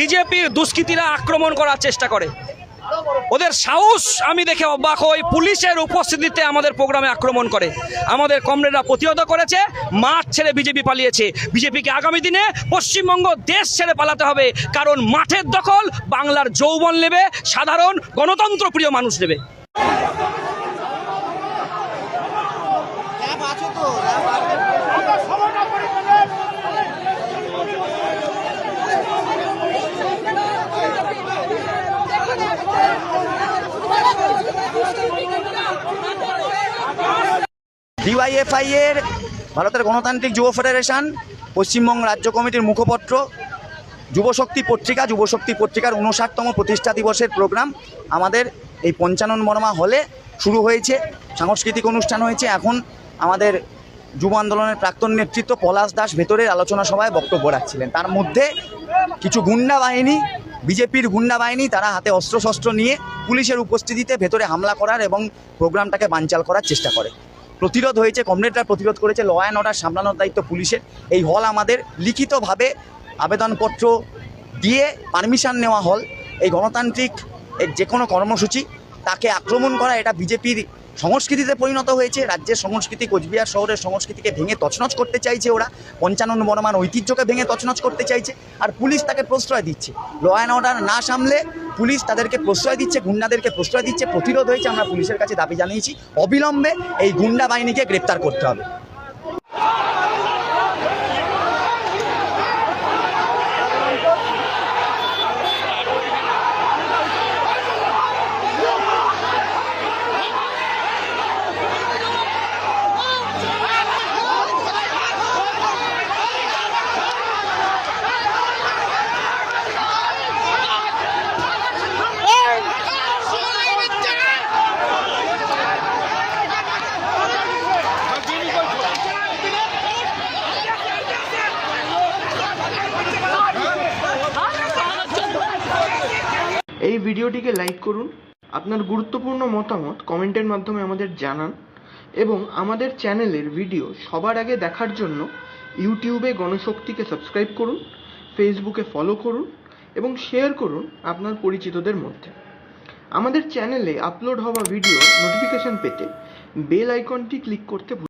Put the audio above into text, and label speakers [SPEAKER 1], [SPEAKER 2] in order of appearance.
[SPEAKER 1] বিজেপির দুষ্কৃতীরা আক্রমণ করার চেষ্টা করে। ওদের সাহস আমি দেখে অবাক হই, পুলিশের উপস্থিতিতে আমাদের প্রোগ্রামে আক্রমণ করে। আমাদের কমরেডরা প্রতিহত করেছে, মাঠ ছেড়ে বিজেপি পালিয়েছে। বিজেপিকে আগামী দিনে পশ্চিমবঙ্গ দেশ ছেড়ে পালাতে হবে, কারণ মাঠের দখল বাংলার যৌবন নেবে, সাধারণ গণতন্ত্রপ্রিয় মানুষ নেবে।
[SPEAKER 2] ডিওয়াইএফআই এর ভারতের গণতান্ত্রিক যুব ফেডারেশন পশ্চিমবঙ্গ রাজ্য কমিটির মুখপত্র যুবশক্তি পত্রিকার 59তম প্রতিষ্ঠা দিবসের প্রোগ্রাম আমাদের এই পঞ্চানন বর্মা হলে শুরু হয়েছে। সাংস্কৃতিক অনুষ্ঠান হয়েছে। এখন আমাদের যুব আন্দোলনের প্রাক্তন নেতৃত্ব পলাশ দাস ভেতরের আলোচনা সভায় বক্তব্য রাখছিলেন। তার মধ্যে কিছু গুন্ডা বাহিনী, বিজেপির গুন্ডা বাহিনী, তারা হাতে অস্ত্রশস্ত্র নিয়ে পুলিশের উপস্থিতিতে ভেতরে হামলা করার এবং প্রোগ্রামটাকে বানচাল করার চেষ্টা করে। প্রতিরোধ হয়েছে, কমরেডরা প্রতিরোধ করেছে। ল অ্যান্ড অর্ডার সামলানোর দায়িত্ব পুলিশের। এই হল আমাদের লিখিতভাবে আবেদনপত্র দিয়ে পারমিশন নেওয়া হল। এই গণতান্ত্রিক যে কোনো কর্মসূচি তাকে আক্রমণ করা, এটা বিজেপির সংস্কৃতিতে পরিণত হয়েছে। রাজ্যের সংস্কৃতি, কোচবিহার শহরের সংস্কৃতিকে ভেঙে তছনছ করতে চাইছে ওরা। পঞ্চানন বর্মার ঐতিহ্যকে ভেঙে তছনছ করতে চাইছে, আর পুলিশ তাকে প্রশ্রয় দিচ্ছে। ল অ্যান্ড অর্ডার না সামলে পুলিশ তাদেরকে প্রশ্রয় দিচ্ছে, গুন্ডাদেরকে প্রশ্রয় দিচ্ছে। প্রতিরোধ হয়েছে। আমরা পুলিশের কাছে দাবি জানিয়েছি অবিলম্বে এই গুন্ডা বাহিনীকে গ্রেপ্তার করতে হবে।
[SPEAKER 3] এই ভিডিওটিকে লাইক করুন, আপনার গুরুত্বপূর্ণ মতামত কমেন্টের মাধ্যমে আমাদের জানান এবং আমাদের চ্যানেলের ভিডিও সবার আগে দেখার জন্য ইউটিউবে গণশক্তিকে সাবস্ক্রাইব করুন, ফেসবুকে ফলো করুন এবং শেয়ার করুন আপনার পরিচিতদের মধ্যে। আমাদের চ্যানেলে আপলোড হওয়া ভিডিও নোটিফিকেশন পেতে বেল আইকনটি ক্লিক করতে